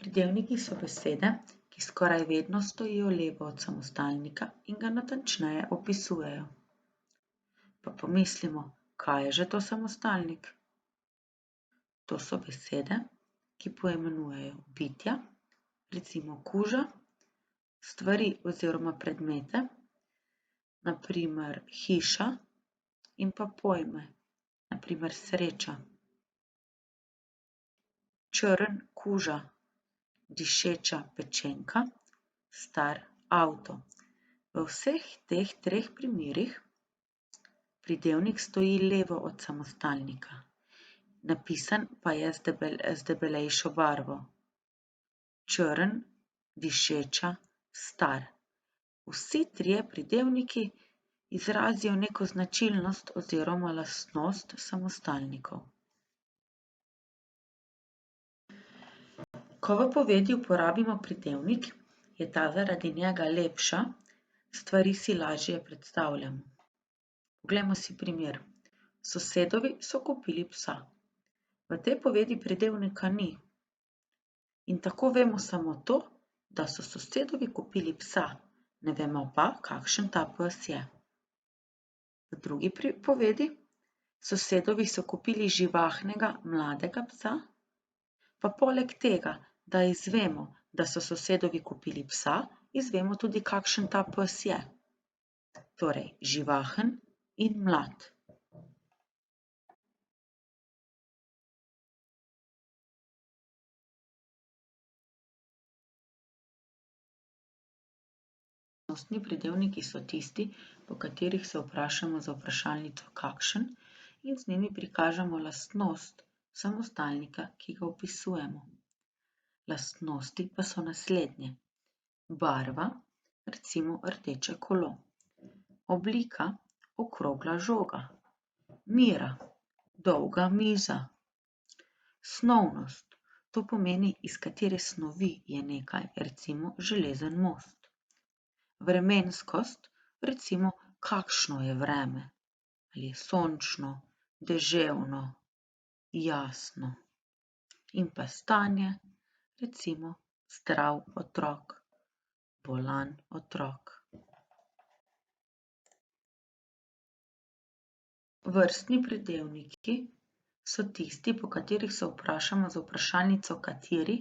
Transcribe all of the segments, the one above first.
Pridevniki so besede, ki skoraj vedno stojijo levo od samostalnika in ga natančneje opisujejo. Pa pomislimo, kaj je že to samostalnik? To so besede, ki poimenujejo bitja, recimo kuža, stvari oziroma predmete, na primer hiša, in pa pojme, na primer sreča. Črn kuža, dišeča pečenka, star avto. V vseh teh treh primerih pridevnik stoji levo od samostalnika, napisan pa je z debelejšo barvo. Črn, dišeča, star. Vsi trije pridevniki izrazijo neko značilnost oziroma lastnost samostalnikov. Ko v povedi uporabimo pridevnik, je ta zaradi njega lepša, stvari si lažje predstavljamo. Poglejmo si primer. Sosedovi so kupili psa. V tej povedi pridevnika ni. In tako vemo samo to, da so sosedovi kupili psa, ne vemo pa, kakšen ta pes je. V drugi pripovedi, sosedovi so kupili živahnega mladega psa, pa poleg tega, da izvemo, da so sosedovi kupili psa, izvemo tudi, kakšen ta pes je. Torej, živahen in mlad. Lastnostni pridevniki so tisti, po katerih se vprašamo z vprašalnico kakšen in z njimi prikažemo lastnost samostalnika, ki ga opisujemo. Lastnosti pa so naslednje. Barva, recimo rdeče kolo. Oblika, okrogla žoga. Mera, dolga miza. Snovnost, to pomeni, iz katere snovi je nekaj, recimo železen most. Vremenskost, recimo kakšno je vreme, ali je sončno, deževno, jasno. In pa stanje, recimo zdrav otrok, bolan otrok. Vrstni pridevniki so tisti, po katerih se vprašamo z vprašalnico kateri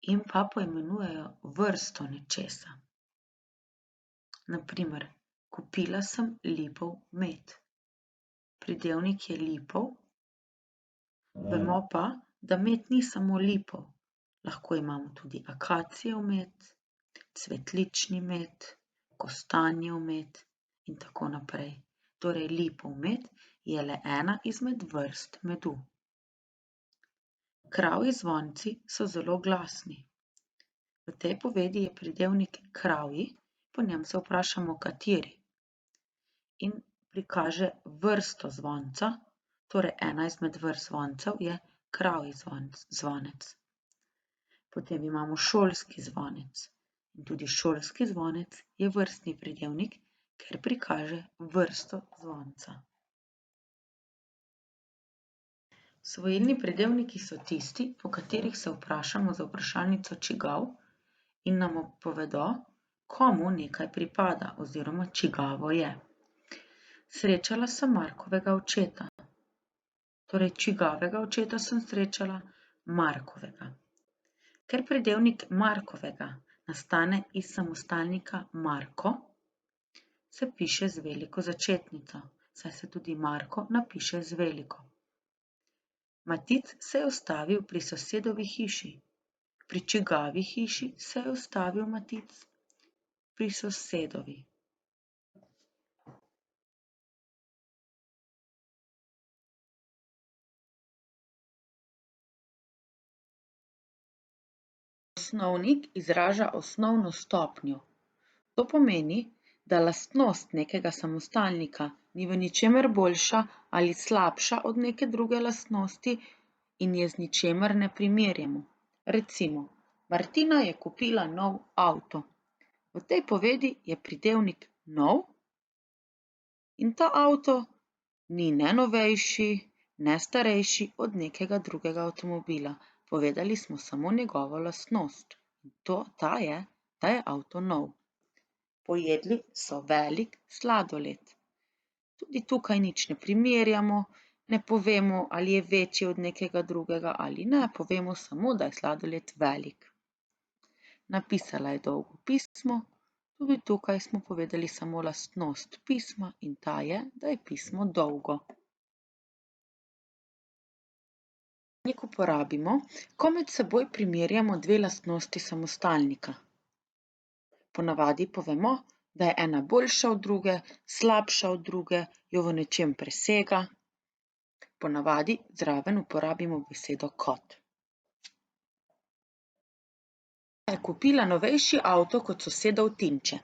in pa poimenujejo vrsto nečesa. Na primer, kupila sem lipov med. Pridevnik je lipov, vemo pa, da med ni samo lipov. Lahko imamo tudi akacijev med, cvetlični med, kostanjev med in tako naprej. Torej, lipov med je le ena izmed vrst medu. Kravji zvonci so zelo glasni. V tej povedi je pridevnik kravji, po njem se vprašamo kateri. In prikaže vrsto zvonca, torej ena izmed vrst zvoncev je kravji zvonec. Potem imamo šolski zvonec. In tudi šolski zvonec je vrstni pridevnik, ker prikaže vrsto zvonca. Svojilni pridevniki so tisti, po katerih se vprašamo z vprašalnico čigav in nam povedo, komu nekaj pripada oziroma čigavo je. Srečala sem Markovega očeta. Torej, čigavega očeta sem srečala? Markovega. Ker pridevnik Markovega nastane iz samostalnika Marko, se piše z veliko začetnico, saj se tudi Marko napiše z veliko. Matic se je ustavil pri sosedovi hiši. Pri čigavi hiši se je ustavil Matic? Pri sosedovi. Osnovnik izraža osnovno stopnjo. To pomeni, da lastnost nekega samostalnika ni v ničemer boljša ali slabša od neke druge lastnosti in je z ničemer ne primerjamo. Recimo, Martina je kupila nov avto. V tej povedi je pridevnik nov in ta avto ni ne novejši, ne starejši od nekega drugega avtomobila. povedali smo samo njegovo lastnost. Ta je, da je avto nov. Pojedli so velik sladoled. Tudi tukaj nič ne primerjamo, ne povemo, ali je večji od nekega drugega ali ne, povemo samo, da je sladoled velik. Napisala je dolgo pismo, tudi tukaj smo povedali samo lastnost pisma in ta je, da je pismo dolgo. Uporabimo, ko med seboj primerjamo dve lastnosti samostalnika. Ponavadi povemo, da je ena boljša od druge, slabša od druge, jo v nečem presega. Ponavadi zraven uporabimo besedo kot. Je kupila novejši avto kot sosedov Tinče.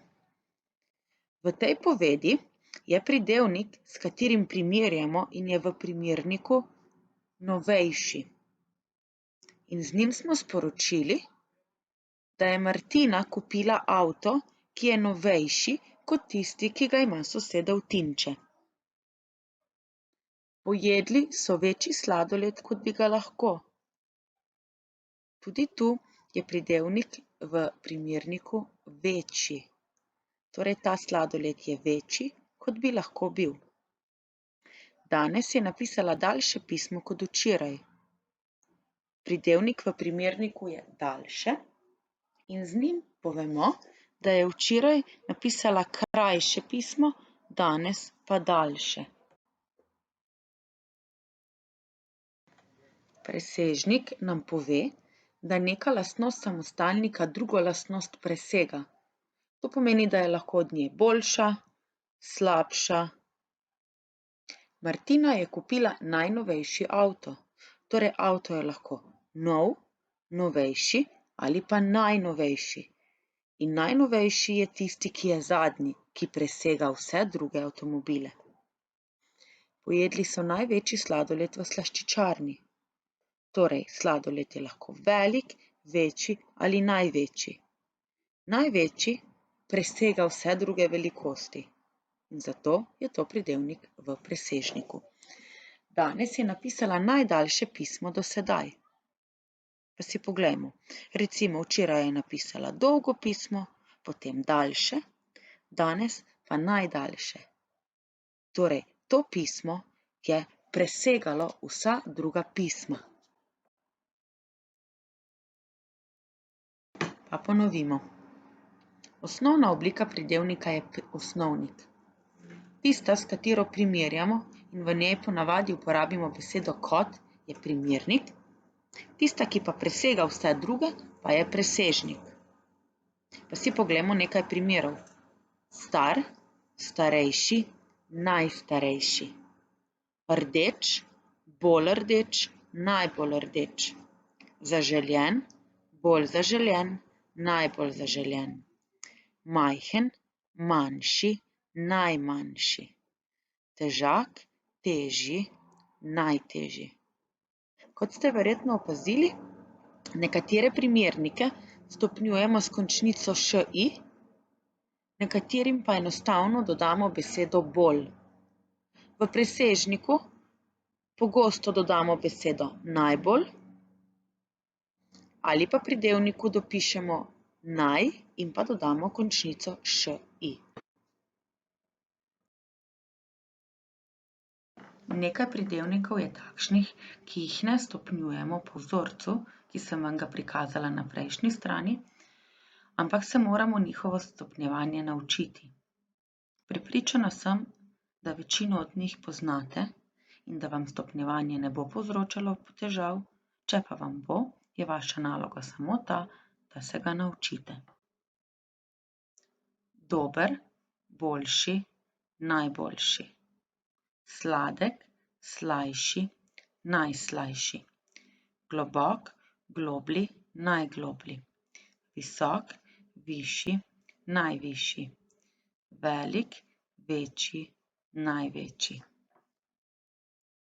V tej povedi je pridevnik, s katerim primerjamo in je v primerniku novejši. In z njim smo sporočili, da je Martina kupila avto, ki je novejši kot tisti, ki ga ima sosedov Tinče. Pojedli so večji sladoled, kot bi ga lahko. Tudi tu je pridevnik v primerniku večji. Torej, ta sladoled je večji, kot bi lahko bil. Danes je napisala daljše pismo kot včeraj. Pridevnik v primerniku je daljše in z njim povemo, da je včeraj napisala krajše pismo, danes pa daljše. Presežnik nam pove, da neka lastnost samostalnika drugo lastnost presega. To pomeni, da je lahko od nje boljša, slabša. Martina je kupila najnovejši avto. Torej, avto je lahko nov, novejši ali pa najnovejši. In najnovejši je tisti, ki je zadnji, ki presega vse druge avtomobile. Pojedli so največji sladoled v slaščičarni. Torej, sladoled je lahko velik, večji ali največji. Največji presega vse druge velikosti in zato je to pridevnik v presežniku. Danes je napisala najdaljše pismo do sedaj. Pa si poglejmo. Recimo, včeraj je napisala dolgo pismo, potem daljše, danes pa najdaljše. Torej, to pismo je presegalo vsa druga pisma. Pa ponovimo. Osnovna oblika pridevnika je osnovnik. Tista, s katero primerjamo in v njej ponavadi uporabimo besedo kot, je primernik. Tista, ki pa presega vse druge, pa je presežnik. Pa si poglejmo nekaj primerov. Star, starejši, najstarejši. Rdeč, bolj rdeč, najbolj rdeč. Zaželjen, bolj zaželjen, najbolj zaželjen. Majhen, manjši, najmanjši. Težak, težji, najtežji. Kot ste verjetno opazili, nekatere primernike stopnjujemo s končnico ši, nekaterim pa enostavno dodamo besedo bolj. V presežniku pogosto dodamo besedo najbolj ali pa pridevniku dopišemo naj in pa dodamo končnico ši. Nekaj pridevnikov je takšnih, ki jih ne stopnjujemo po vzorcu, ki sem vam ga prikazala na prejšnji strani, ampak se moramo njihovo stopnjevanje naučiti. Prepričana sem, da večino od njih poznate in da vam stopnjevanje ne bo povzročalo težav, če pa vam bo, je vaša naloga samo ta, da se ga naučite. Dober, boljši, najboljši. Sladek, slajši, najslajši. Globok, globlji, najgloblji. Visok, višji, najvišji. Velik, večji, največji.